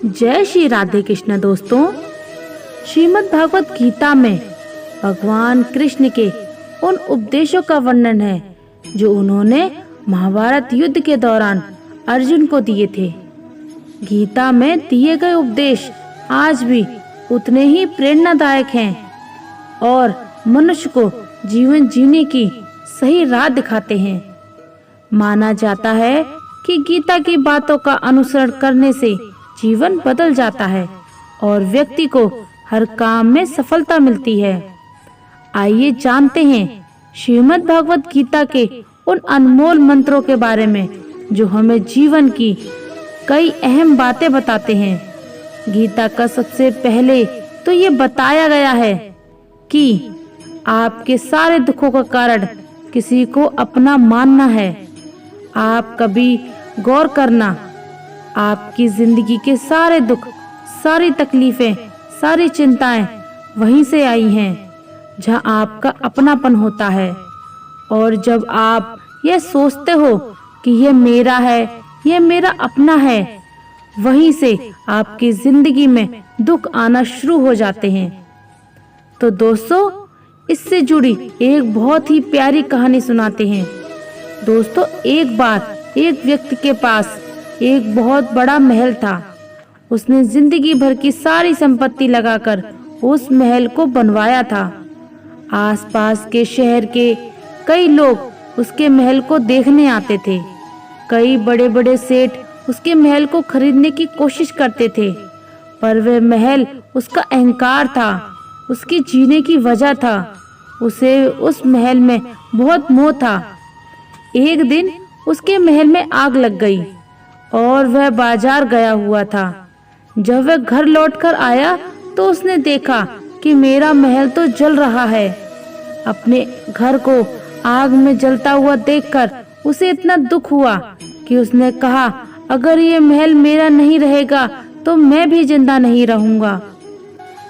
जय श्री राधे कृष्ण दोस्तों। श्रीमद् भागवत गीता में भगवान कृष्ण के उन उपदेशों का वर्णन है जो उन्होंने महाभारत युद्ध के दौरान अर्जुन को दिए थे। गीता में दिए गए उपदेश आज भी उतने ही प्रेरणादायक हैं और मनुष्य को जीवन जीने की सही राह दिखाते हैं। माना जाता है कि गीता की बातों का अनुसरण करने से जीवन बदल जाता है और व्यक्ति को हर काम में सफलता मिलती है। आइए जानते हैं श्रीमद् भागवत गीता के उन अनमोल मंत्रों के बारे में जो हमें जीवन की कई अहम बातें बताते हैं। गीता का सबसे पहले तो ये बताया गया है कि आपके सारे दुखों का कारण किसी को अपना मानना है। आप कभी गौर करना, आपकी जिंदगी के सारे दुख, सारी तकलीफें, सारी चिंताएं वहीं से आई हैं जहां आपका अपनापन होता है। और जब आप ये सोचते हो कि ये मेरा है, ये मेरा अपना है, वहीं से आपकी जिंदगी में दुख आना शुरू हो जाते हैं। तो दोस्तों, इससे जुड़ी एक बहुत ही प्यारी कहानी सुनाते हैं। दोस्तों, एक बार एक व्यक्ति के पास एक बहुत बड़ा महल था। उसने जिंदगी भर की सारी संपत्ति लगाकर उस महल को बनवाया था। आसपास के शहर के कई लोग उसके महल को देखने आते थे। कई बड़े बड़े सेठ उसके महल को खरीदने की कोशिश करते थे, पर वह महल उसका अहंकार था, उसकी जीने की वजह था। उसे उस महल में बहुत मोह था। एक दिन उसके महल में आग लग गई और वह बाजार गया हुआ था। जब वह घर लौटकर आया तो उसने देखा कि मेरा महल तो जल रहा है। अपने घर को आग में जलता हुआ देखकर उसे इतना दुख हुआ कि उसने कहा, अगर ये महल मेरा नहीं रहेगा तो मैं भी जिंदा नहीं रहूंगा।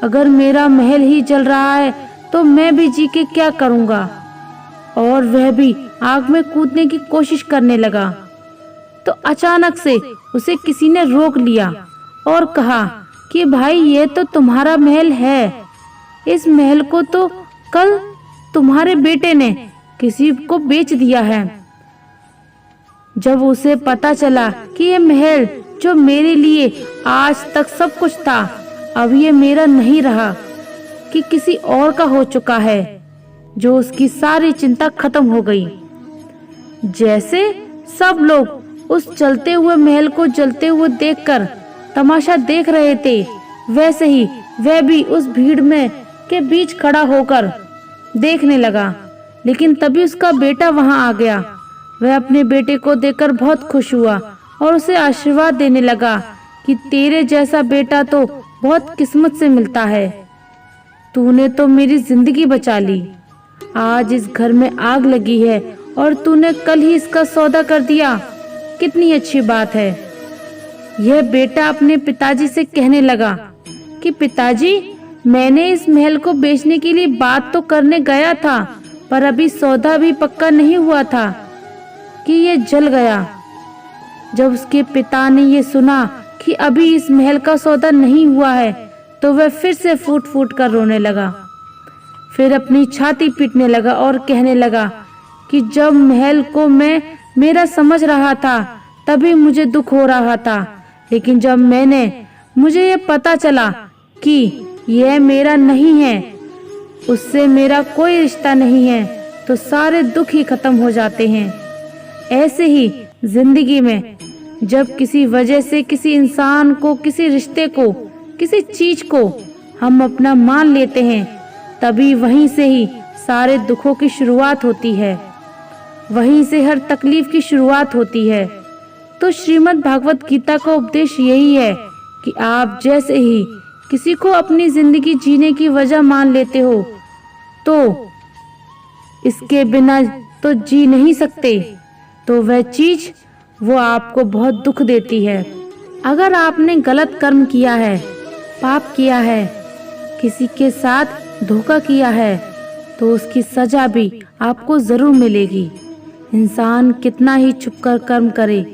अगर मेरा महल ही जल रहा है तो मैं भी जी के क्या करूंगा। और वह भी आग में कूदने की कोशिश करने लगा। तो अचानक से उसे किसी ने रोक लिया और कहा कि भाई, ये तो तुम्हारा महल है। इस महल को तो कल तुम्हारे बेटे ने किसी को बेच दिया है। जब उसे पता चला कि ये महल जो मेरे लिए आज तक सब कुछ था, अब ये मेरा नहीं रहा, कि किसी और का हो चुका है, जो उसकी सारी चिंता खत्म हो गई। जैसे सब लोग उस जलते हुए महल को जलते हुए देखकर तमाशा देख रहे थे, वैसे ही वह भी उस भीड़ में के बीच खड़ा होकर देखने लगा। लेकिन तभी उसका बेटा वहां आ गया। वह अपने बेटे को देखकर बहुत खुश हुआ और उसे आशीर्वाद देने लगा कि तेरे जैसा बेटा तो बहुत किस्मत से मिलता है। तूने तो मेरी जिंदगी बचा ली। आज इस घर में आग लगी है और तूने कल ही इसका सौदा कर दिया। कितनी अच्छी बात है। यह बेटा अपने पिताजी से कहने लगा कि पिताजी, मैंने इस महल को बेचने के लिए बात तो करने गया था, पर अभी सौदा भी पक्का नहीं हुआ था कि ये जल गया। जब उसके पिता ने ये सुना कि अभी इस महल का सौदा नहीं हुआ है, तो वह फिर से फूट फूट कर रोने लगा। फिर अपनी छाती पीटने लगा और कहने लगा कि जब महल को मैं मेरा समझ रहा था तभी मुझे दुख हो रहा था, लेकिन जब मुझे ये पता चला कि यह मेरा नहीं है, उससे मेरा कोई रिश्ता नहीं है, तो सारे दुख ही खत्म हो जाते हैं। ऐसे ही जिंदगी में जब किसी वजह से किसी इंसान को, किसी रिश्ते को, किसी चीज को हम अपना मान लेते हैं, तभी वहीं से ही सारे दुखों की शुरुआत होती है, वहीं से हर तकलीफ की शुरुआत होती है। तो श्रीमद् भागवत गीता का उपदेश यही है कि आप जैसे ही किसी को अपनी जिंदगी जीने की वजह मान लेते हो, तो इसके बिना तो जी नहीं सकते, तो वह चीज वो आपको बहुत दुख देती है। अगर आपने गलत कर्म किया है, पाप किया है, किसी के साथ धोखा किया है, तो उसकी सजा भी आपको जरूर मिलेगी। इंसान कितना ही छुपकर कर्म करे,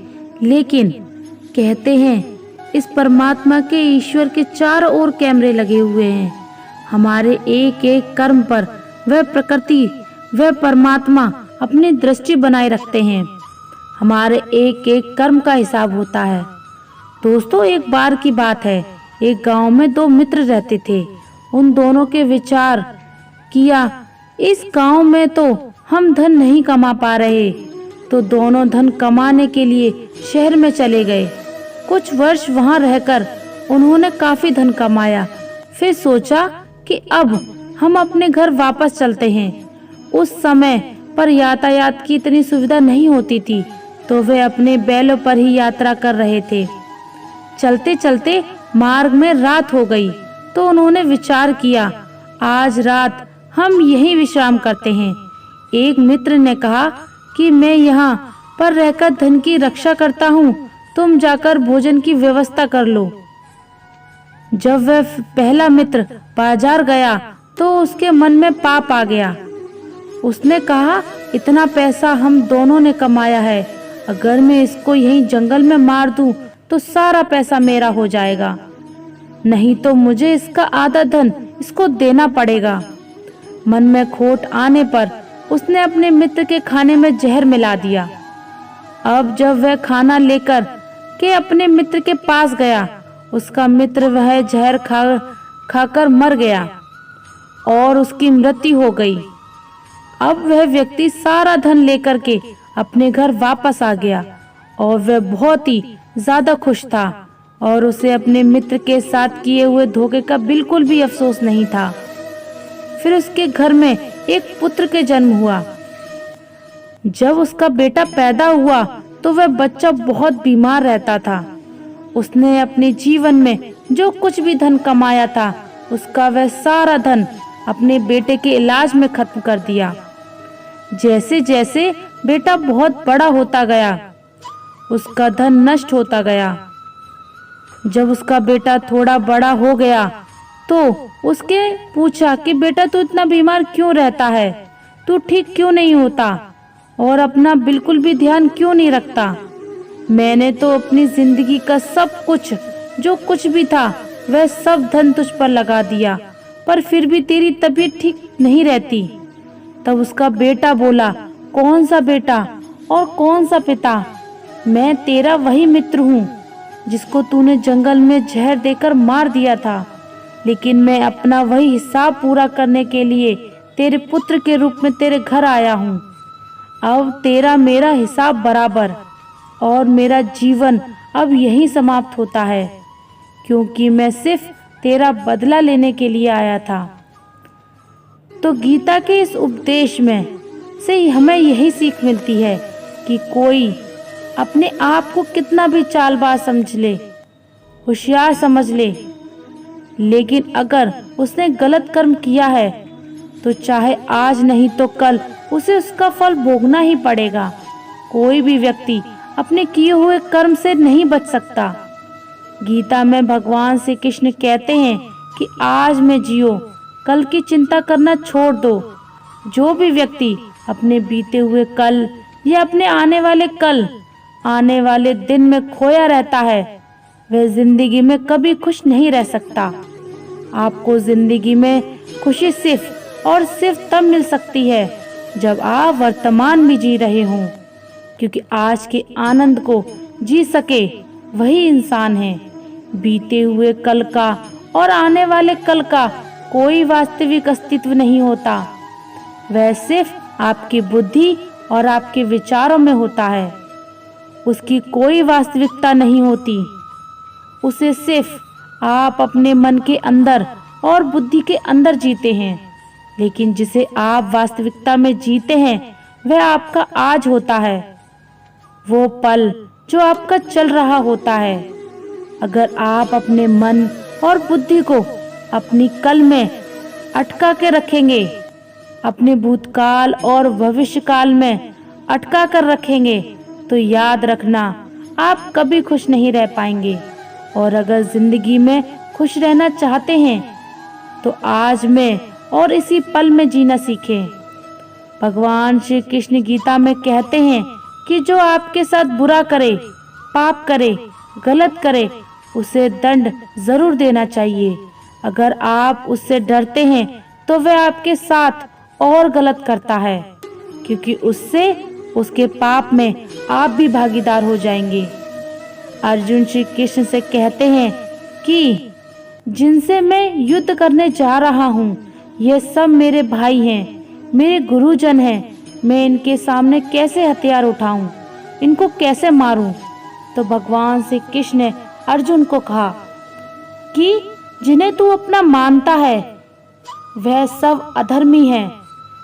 लेकिन कहते हैं इस परमात्मा के ईश्वर के चारों ओर कैमरे लगे हुए हैं। हमारे एक एक कर्म पर वह प्रकृति, वह परमात्मा अपनी दृष्टि बनाए रखते हैं। हमारे एक एक कर्म का हिसाब होता है। दोस्तों, एक बार की बात है, एक गांव में दो मित्र रहते थे। उन दोनों के विचार किया, इस गांव में तो हम धन नहीं कमा पा रहे, तो दोनों धन कमाने के लिए शहर में चले गए। कुछ वर्ष वहां रहकर उन्होंने काफी धन कमाया। फिर सोचा कि अब हम अपने घर वापस चलते हैं। उस समय पर यातायात की इतनी सुविधा नहीं होती थी, तो वे अपने बैलों पर ही यात्रा कर रहे थे। चलते चलते मार्ग में रात हो गई, तो उन्होंने विचार किया, आज रात हम यहीं विश्राम करते हैं। एक मित्र ने कहा कि मैं यहाँ पर रहकर धन की रक्षा करता हूँ, तुम जाकर भोजन की व्यवस्था कर लो। जब वह पहला मित्र बाजार गया तो उसके मन में पाप आ गया। उसने कहा, इतना पैसा हम दोनों ने कमाया है, अगर मैं इसको यहीं जंगल में मार दूं तो सारा पैसा मेरा हो जाएगा, नहीं तो मुझे इसका आधा धन इसको देना पड़ेगा। मन में खोट आने पर उसने अपने मित्र के खाने में जहर मिला दिया। अब जब वह खाना लेकर के अपने मित्र के पास गया, उसका मित्र वह जहर खाकर मर गया और उसकी मृत्यु हो गई। अब वह व्यक्ति सारा धन लेकर के अपने घर वापस आ गया और वह बहुत ही ज्यादा खुश था और उसे अपने मित्र के साथ किए हुए धोखे का बिल्कुल भी अफसोस नहीं था। फिर उसके घर में एक पुत्र के जन्म हुआ। जब उसका बेटा पैदा हुआ तो वह बच्चा बहुत बीमार रहता था। उसने अपने जीवन में जो कुछ भी धन कमाया था, उसका वह सारा धन अपने बेटे के इलाज में खत्म कर दिया। जैसे जैसे बेटा बहुत बड़ा होता गया, उसका धन नष्ट होता गया। जब उसका बेटा थोड़ा बड़ा हो गया तो उसके पूछा कि बेटा तू इतना बीमार क्यों रहता है, तू ठीक क्यों नहीं होता और अपना बिल्कुल भी ध्यान क्यों नहीं रखता। मैंने तो अपनी जिंदगी का सब कुछ, जो कुछ भी था, वह सब धन तुझ पर लगा दिया, पर फिर भी तेरी तबीयत ठीक नहीं रहती। तब उसका बेटा बोला, कौन सा बेटा और कौन सा पिता, मैं तेरा वही मित्र हूँ जिसको तूने जंगल में जहर देकर मार दिया था, लेकिन मैं अपना वही हिसाब पूरा करने के लिए तेरे पुत्र के रूप में तेरे घर आया हूँ। अब तेरा मेरा हिसाब बराबर और मेरा जीवन अब यहीं समाप्त होता है, क्योंकि मैं सिर्फ तेरा बदला लेने के लिए आया था। तो गीता के इस उपदेश में से हमें यही सीख मिलती है कि कोई अपने आप को कितना भी चालबाज समझ ले, होशियार समझ ले, लेकिन अगर उसने गलत कर्म किया है तो चाहे आज नहीं तो कल उसे उसका फल भोगना ही पड़ेगा। कोई भी व्यक्ति अपने किए हुए कर्म से नहीं बच सकता। गीता में भगवान श्री कृष्ण कहते हैं कि आज में जियो, कल की चिंता करना छोड़ दो। जो भी व्यक्ति अपने बीते हुए कल या अपने आने वाले दिन में खोया रहता है, वह जिंदगी में कभी खुश नहीं रह सकता। आपको जिंदगी में खुशी सिर्फ और सिर्फ तब मिल सकती है जब आप वर्तमान में जी रहे हों, क्योंकि आज के आनंद को जी सके वही इंसान है। बीते हुए कल का और आने वाले कल का कोई वास्तविक अस्तित्व नहीं होता, वह सिर्फ आपकी बुद्धि और आपके विचारों में होता है। उसकी कोई वास्तविकता नहीं होती, उसे सिर्फ आप अपने मन के अंदर और बुद्धि के अंदर जीते हैं। लेकिन जिसे आप वास्तविकता में जीते हैं वह आपका आज होता है, वो पल जो आपका चल रहा होता है। अगर आप अपने मन और बुद्धि को अपनी कल में अटका के रखेंगे, अपने भूतकाल और भविष्यकाल में अटका कर रखेंगे, तो याद रखना आप कभी खुश नहीं रह पाएंगे। और अगर जिंदगी में खुश रहना चाहते हैं तो आज में और इसी पल में जीना सीखें। भगवान श्री कृष्ण गीता में कहते हैं कि जो आपके साथ बुरा करे, पाप करे, गलत करे उसे दंड जरूर देना चाहिए। अगर आप उससे डरते हैं तो वह आपके साथ और गलत करता है, क्योंकि उससे उसके पाप में आप भी भागीदार हो जाएंगे। अर्जुन श्री कृष्ण से कहते हैं कि जिनसे मैं युद्ध करने जा रहा हूँ ये सब मेरे भाई हैं, मेरे गुरुजन हैं। मैं इनके सामने कैसे हथियार उठाऊं, इनको कैसे मारूं? तो भगवान श्री कृष्ण ने अर्जुन को कहा कि जिन्हें तू अपना मानता है वह सब अधर्मी हैं,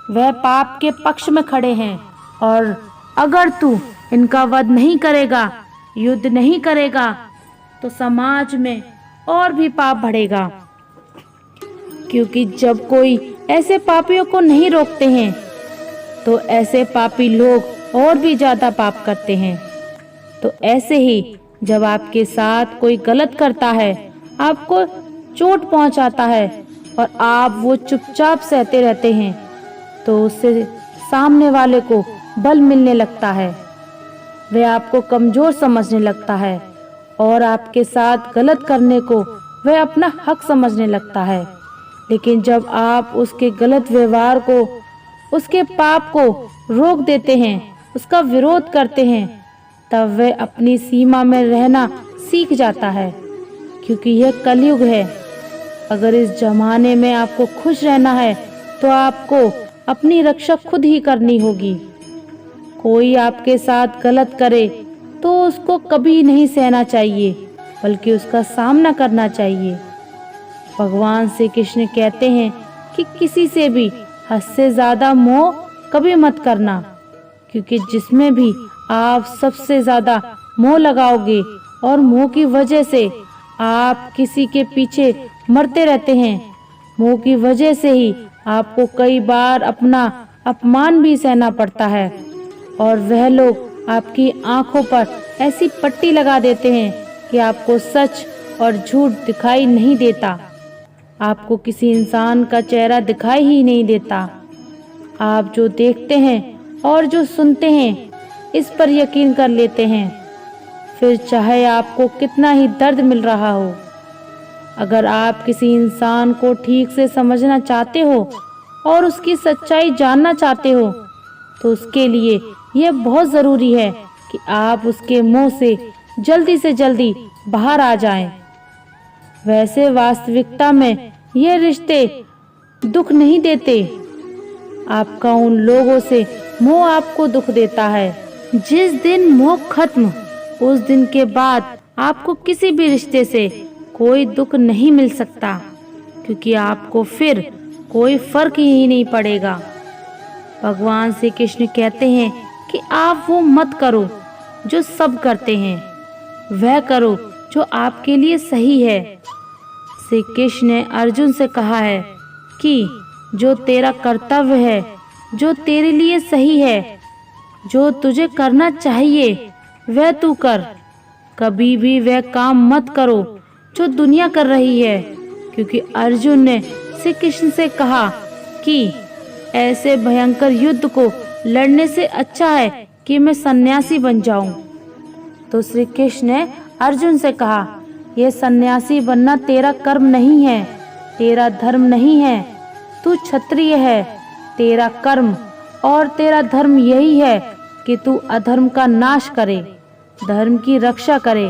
वह पाप के पक्ष में खड़े हैं, और अगर तू इनका वध नहीं करेगा, युद्ध नहीं करेगा, तो समाज में और भी पाप बढ़ेगा। क्योंकि जब कोई ऐसे पापियों को नहीं रोकते हैं तो ऐसे पापी लोग और भी ज्यादा पाप करते हैं। तो ऐसे ही जब आपके साथ कोई गलत करता है, आपको चोट पहुंचाता है और आप वो चुपचाप सहते रहते हैं, तो उससे सामने वाले को बल मिलने लगता है, वह आपको कमजोर समझने लगता है और आपके साथ गलत करने को वह अपना हक समझने लगता है। लेकिन जब आप उसके गलत व्यवहार को, उसके पाप को रोक देते हैं, उसका विरोध करते हैं, तब वह अपनी सीमा में रहना सीख जाता है। क्योंकि यह कलयुग है। अगर इस जमाने में आपको खुश रहना है तो आपको अपनी रक्षा खुद ही करनी होगी। कोई आपके साथ गलत करे तो उसको कभी नहीं सहना चाहिए, बल्कि उसका सामना करना चाहिए। भगवान श्री कृष्ण कहते हैं कि किसी से भी हद से ज्यादा मोह कभी मत करना, क्योंकि जिसमें भी आप सबसे ज्यादा मोह लगाओगे और मोह की वजह से आप किसी के पीछे मरते रहते हैं, मोह की वजह से ही आपको कई बार अपना अपमान भी सहना पड़ता है और वह लोग आपकी आंखों पर ऐसी पट्टी लगा देते हैं कि आपको सच और झूठ दिखाई नहीं देता, आपको किसी इंसान का चेहरा दिखाई ही नहीं देता। आप जो देखते हैं और जो सुनते हैं इस पर यकीन कर लेते हैं, फिर चाहे आपको कितना ही दर्द मिल रहा हो। अगर आप किसी इंसान को ठीक से समझना चाहते हो और उसकी सच्चाई जानना चाहते हो तो उसके लिए यह बहुत ज़रूरी है कि आप उसके मुंह से जल्दी बाहर आ जाएं। वैसे वास्तविकता में ये रिश्ते दुख नहीं देते, आपका उन लोगों से मोह आपको दुख देता है। जिस दिन मोह खत्म, उस दिन के बाद आपको किसी भी रिश्ते से कोई दुख नहीं मिल सकता, क्योंकि आपको फिर कोई फर्क ही नहीं पड़ेगा। भगवान श्री कृष्ण कहते हैं कि आप वो मत करो जो सब करते हैं, वह करो जो आपके लिए सही है। श्री कृष्ण ने अर्जुन से कहा है कि जो तेरा कर्तव्य है, जो तेरे लिए सही है, जो तुझे करना चाहिए वह तू कर। कभी भी वह काम मत करो जो दुनिया कर रही है, क्योंकि अर्जुन ने श्री कृष्ण से कहा कि ऐसे भयंकर युद्ध को लड़ने से अच्छा है कि मैं सन्यासी बन जाऊं। तो श्री कृष्ण ने अर्जुन से कहा, यह सन्यासी बनना तेरा कर्म नहीं है, तेरा धर्म नहीं है, तू क्षत्रिय है। तेरा कर्म और तेरा धर्म यही है कि तू अधर्म का नाश करे, धर्म की रक्षा करे।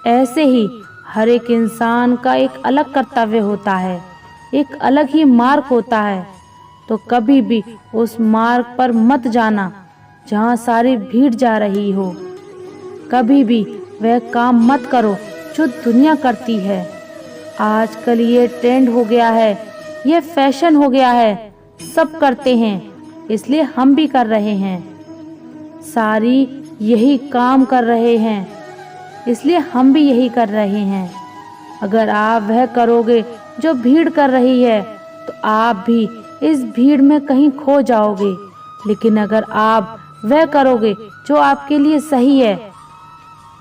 ऐसे ही हर एक इंसान का एक अलग कर्तव्य होता है, एक अलग ही मार्ग होता है। तो कभी भी उस मार्ग पर मत जाना जहाँ सारी भीड़ जा रही हो। कभी भी वह काम मत करो जो दुनिया करती है। आजकल ये ट्रेंड हो गया है, ये फैशन हो गया है, सब करते हैं इसलिए हम भी कर रहे हैं। सारी यही काम कर रहे हैं इसलिए हम भी यही कर रहे हैं। अगर आप वह करोगे जो भीड़ कर रही है तो आप भी इस भीड़ में कहीं खो जाओगे। लेकिन अगर आप वह करोगे जो आपके लिए सही है,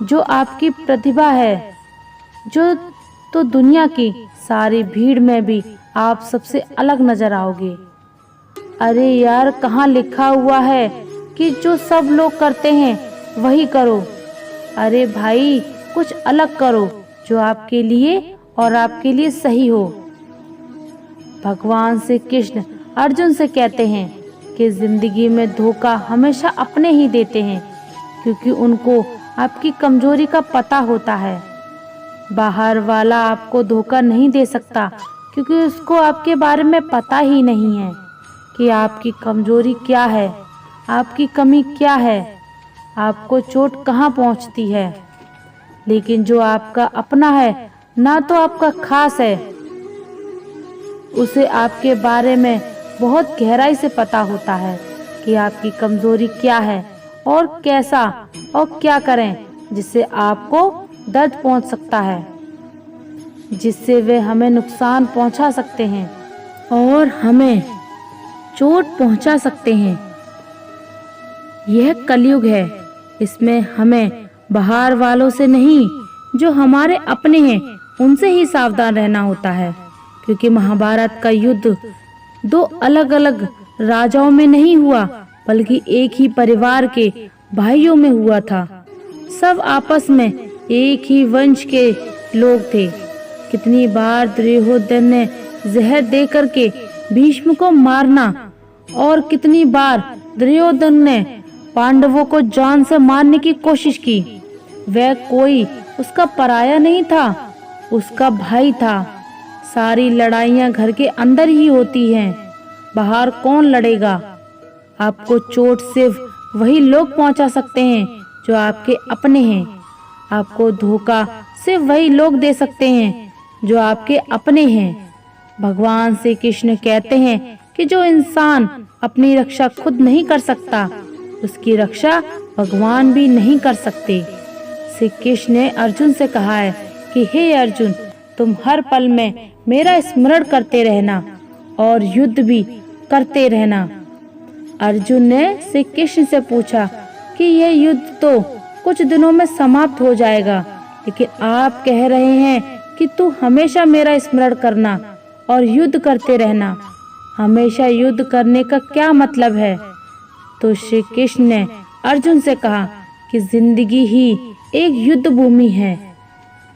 जो आपकी प्रतिभा है, जो तो दुनिया की सारी भीड़ में भी आप सबसे अलग नजर आओगे। अरे यार, कहाँ लिखा हुआ है कि जो सब लोग करते हैं वही करो? अरे भाई, कुछ अलग करो, जो आपके लिए और आपके लिए सही हो। भगवान श्री कृष्ण अर्जुन से कहते हैं कि जिंदगी में धोखा हमेशा अपने ही देते हैं, क्योंकि उनको आपकी कमजोरी का पता होता है। बाहर वाला आपको धोखा नहीं दे सकता, क्योंकि उसको आपके बारे में पता ही नहीं है कि आपकी कमजोरी क्या है, आपकी कमी क्या है, आपको चोट कहाँ पहुँचती है। लेकिन जो आपका अपना है, ना तो आपका खास है, उसे आपके बारे में बहुत गहराई से पता होता है कि आपकी कमजोरी क्या है और कैसा और क्या करें जिससे आपको दर्द पहुंच सकता है, जिससे वे हमें नुकसान पहुंचा सकते हैं और हमें चोट पहुंचा सकते हैं। यह कलयुग है, इसमें हमें बाहर वालों से नहीं, जो हमारे अपने हैं उनसे ही सावधान रहना होता है, क्योंकि महाभारत का युद्ध दो अलग अलग राजाओं में नहीं हुआ, बल्कि एक ही परिवार के भाइयों में हुआ था। सब आपस में एक ही वंश के लोग थे। कितनी बार दुर्योधन ने जहर दे करके भीष्म को मारना, और कितनी बार दुर्योधन ने पांडवों को जान से मारने की कोशिश की। वह कोई उसका पराया नहीं था, उसका भाई था। सारी लड़ाइयां घर के अंदर ही होती हैं, बाहर कौन लड़ेगा। आपको चोट सिर्फ वही लोग पहुंचा सकते हैं जो आपके अपने हैं। आपको धोखा सिर्फ वही लोग दे सकते हैं जो आपके अपने हैं। भगवान श्री कृष्ण कहते हैं कि जो इंसान अपनी रक्षा खुद नहीं कर सकता, उसकी रक्षा भगवान भी नहीं कर सकते। श्री कृष्ण ने अर्जुन से कहा है कि हे अर्जुन, तुम हर पल में मेरा स्मरण करते रहना और युद्ध भी करते रहना। अर्जुन ने श्री कृष्ण से पूछा कि यह युद्ध तो कुछ दिनों में समाप्त हो जाएगा, लेकिन आप कह रहे हैं कि तू हमेशा मेरा स्मरण करना और युद्ध करते रहना। हमेशा युद्ध करने का क्या मतलब है? तो श्री कृष्ण ने अर्जुन से कहा कि जिंदगी ही एक युद्ध भूमि है।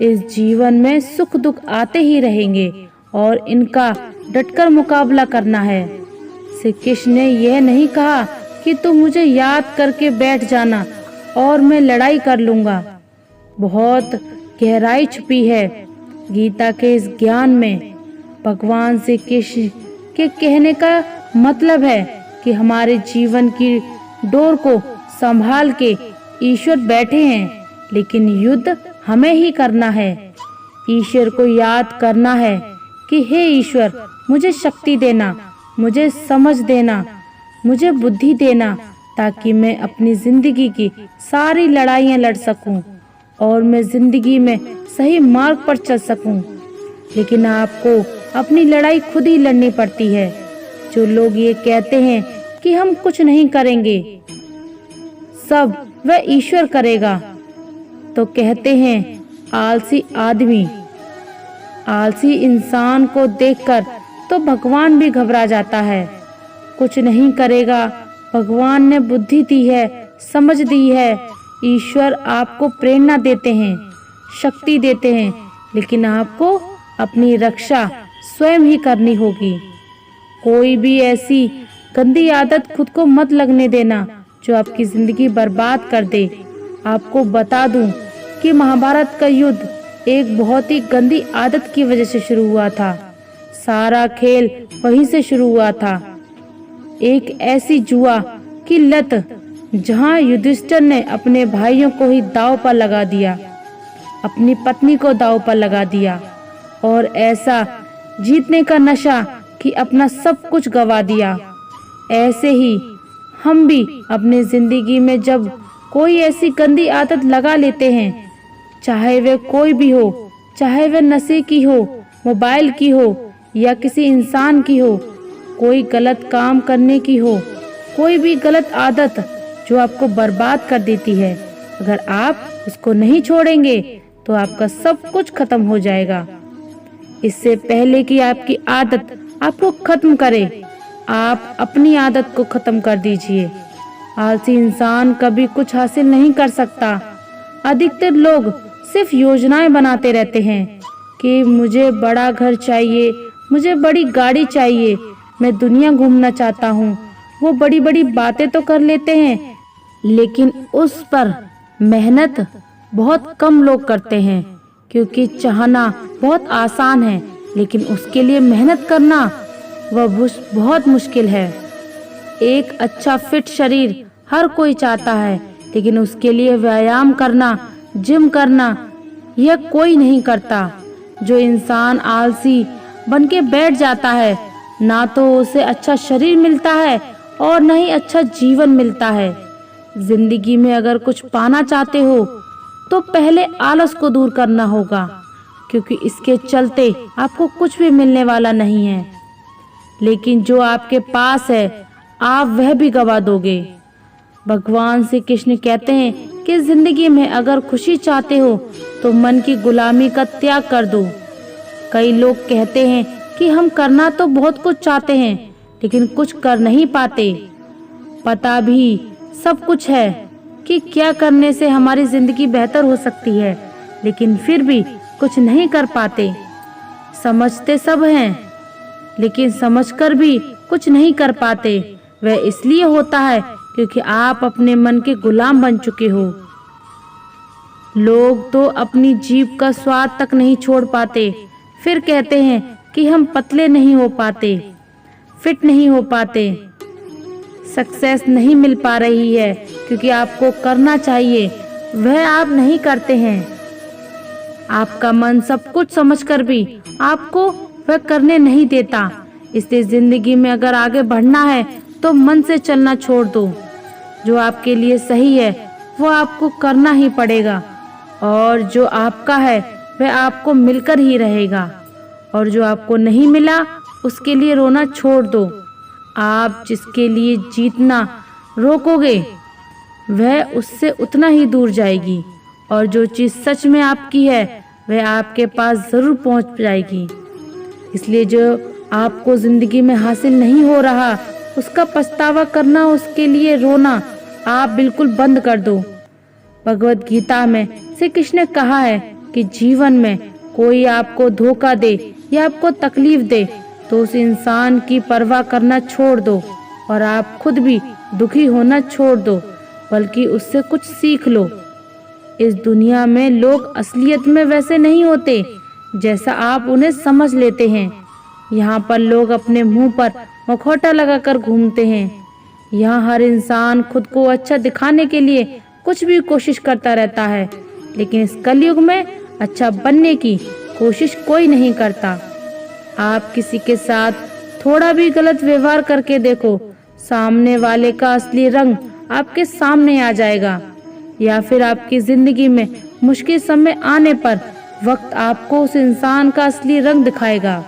इस जीवन में सुख दुख आते ही रहेंगे और इनका डटकर मुकाबला करना है। श्री कृष्ण ने यह नहीं कहा कि तू मुझे याद करके बैठ जाना और मैं लड़ाई कर लूंगा। बहुत गहराई छुपी है गीता के इस ज्ञान में। भगवान श्री कृष्ण के कहने का मतलब है कि हमारे जीवन की डोर को संभाल के ईश्वर बैठे हैं, लेकिन युद्ध हमें ही करना है। ईश्वर को याद करना है कि हे ईश्वर, मुझे शक्ति देना, मुझे समझ देना, मुझे बुद्धि देना, ताकि मैं अपनी जिंदगी की सारी लड़ाइयाँ लड़ सकूं और मैं जिंदगी में सही मार्ग पर चल सकूं। लेकिन आपको अपनी लड़ाई खुद ही लड़नी पड़ती है। जो लोग ये कहते हैं कि हम कुछ नहीं करेंगे, सब वह ईश्वर करेगा, तो कहते हैं आलसी आदमी। आलसी इंसान को देखकर तो भगवान भी घबरा जाता है। कुछ नहीं करेगा, भगवान ने बुद्धि दी है, समझ दी है। ईश्वर आपको प्रेरणा देते हैं, शक्ति देते हैं, लेकिन आपको अपनी रक्षा स्वयं ही करनी होगी। कोई भी ऐसी गंदी आदत खुद को मत लगने देना जो आपकी जिंदगी बर्बाद कर दे। आपको बता दूं कि महाभारत का युद्ध एक बहुत ही गंदी आदत की वजह से शुरू हुआ था। सारा खेल वहीं से शुरू हुआ था। एक ऐसी जुआ की लत जहां युधिष्ठिर ने अपने भाइयों को ही दांव पर लगा दिया, अपनी पत्नी को दांव पर लगा दिया, और ऐसा जीतने का नशा कि अपना सब कुछ गवा दिया। ऐसे ही हम भी अपनी जिंदगी में जब कोई ऐसी गंदी आदत लगा लेते हैं, चाहे वह कोई भी हो, चाहे वह नशे की हो, मोबाइल की हो या किसी इंसान की हो, कोई गलत काम करने की हो, कोई भी गलत आदत जो आपको बर्बाद कर देती है, अगर आप उसको नहीं छोड़ेंगे तो आपका सब कुछ खत्म हो जाएगा। इससे पहले कि आपकी आदत आपको खत्म करे, आप अपनी आदत को खत्म कर दीजिए। आलसी इंसान कभी कुछ हासिल नहीं कर सकता। अधिकतर लोग सिर्फ योजनाएं बनाते रहते हैं कि मुझे बड़ा घर चाहिए, मुझे बड़ी गाड़ी चाहिए, मैं दुनिया घूमना चाहता हूँ। वो बड़ी बड़ी बातें तो कर लेते हैं, लेकिन उस पर मेहनत बहुत कम लोग करते हैं, क्योंकि चाहना बहुत आसान है, लेकिन उसके लिए मेहनत करना वह बहुत मुश्किल है। एक अच्छा फिट शरीर हर कोई चाहता है, लेकिन उसके लिए व्यायाम करना, जिम करना, यह कोई नहीं करता। जो इंसान आलसी बनके बैठ जाता है, ना तो उसे अच्छा शरीर मिलता है और न ही अच्छा जीवन मिलता है। जिंदगी में अगर कुछ पाना चाहते हो तो पहले आलस को दूर करना होगा, क्योंकि इसके चलते आपको कुछ भी मिलने वाला नहीं है। लेकिन जो आपके पास है आप वह भी गवा दोगे। भगवान श्री कृष्ण कहते हैं कि जिंदगी में अगर खुशी चाहते हो तो मन की गुलामी का त्याग कर दो। कई लोग कहते हैं कि हम करना तो बहुत कुछ चाहते हैं, लेकिन कुछ कर नहीं पाते। पता भी सब कुछ है कि क्या करने से हमारी जिंदगी बेहतर हो सकती है, लेकिन फिर भी कुछ नहीं कर पाते। समझते सब हैं, लेकिन समझकर भी कुछ नहीं कर पाते। वह इसलिए होता है क्योंकि आप अपने मन के गुलाम बन चुके हो। लोग तो अपनी जीभ का स्वाद तक नहीं छोड़ पाते, फिर कहते हैं कि हम पतले नहीं हो पाते, फिट नहीं हो पाते, सक्सेस नहीं मिल पा रही है, क्योंकि आपको करना चाहिए वह आप नहीं करते हैं। आपका मन सब कुछ समझकर भी आपको वह करने नहीं देता। इसलिए जिंदगी में अगर आगे बढ़ना है तो मन से चलना छोड़ दो। जो आपके लिए सही है वो आपको करना ही पड़ेगा, और जो आपका है वह आपको मिलकर ही रहेगा, और जो आपको नहीं मिला उसके लिए रोना छोड़ दो। आप जिसके लिए जीतना रोकोगे वह उससे उतना ही दूर जाएगी, और जो चीज़ सच में आपकी है वह आपके पास जरूर पहुंच जाएगी। इसलिए जो आपको जिंदगी में हासिल नहीं हो रहा उसका पछतावा करना, उसके लिए रोना आप बिल्कुल बंद कर दो। भगवत गीता में श्री कृष्ण ने कहा है कि जीवन में कोई आपको धोखा दे या आपको तकलीफ दे तो उस इंसान की परवाह करना छोड़ दो, और आप खुद भी दुखी होना छोड़ दो, बल्कि उससे कुछ सीख लो। इस दुनिया में लोग असलियत में वैसे नहीं होते जैसा आप उन्हें समझ लेते हैं। यहाँ पर लोग अपने मुंह पर मुखौटा लगाकर घूमते हैं। यहाँ हर इंसान खुद को अच्छा दिखाने के लिए कुछ भी कोशिश करता रहता है, लेकिन इस कलयुग में अच्छा बनने की कोशिश कोई नहीं करता। आप किसी के साथ थोड़ा भी गलत व्यवहार करके देखो, सामने वाले का असली रंग आपके सामने आ जाएगा, या फिर आपकी जिंदगी में मुश्किल समय आने पर वक्त आपको उस इंसान का असली रंग दिखाएगा।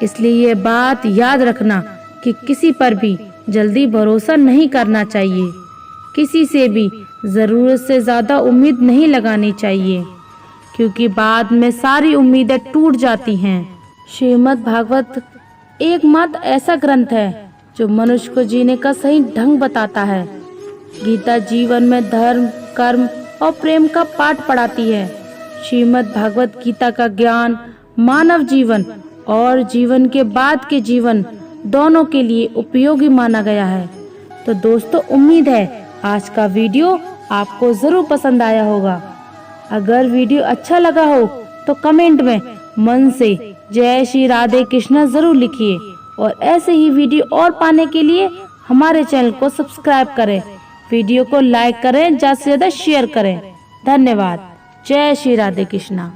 इसलिए ये बात याद रखना कि किसी पर भी जल्दी भरोसा नहीं करना चाहिए, किसी से भी जरूरत से ज्यादा उम्मीद नहीं लगानी चाहिए, क्योंकि बाद में सारी उम्मीदें टूट जाती हैं। श्रीमद् भागवत एकमात्र ऐसा ग्रंथ है जो मनुष्य को जीने का सही ढंग बताता है। गीता जीवन में धर्म, कर्म और प्रेम का पाठ पढ़ाती है। श्रीमद् भागवत गीता का ज्ञान मानव जीवन और जीवन के बाद के जीवन दोनों के लिए उपयोगी माना गया है। तो दोस्तों, उम्मीद है आज का वीडियो आपको जरूर पसंद आया होगा। अगर वीडियो अच्छा लगा हो तो कमेंट में मन से जय श्री राधे कृष्णा जरूर लिखिए, और ऐसे ही वीडियो और पाने के लिए हमारे चैनल को सब्सक्राइब करें, वीडियो को लाइक करें, ज्यादा से ज्यादा शेयर करें। धन्यवाद। जय श्री राधे कृष्णा।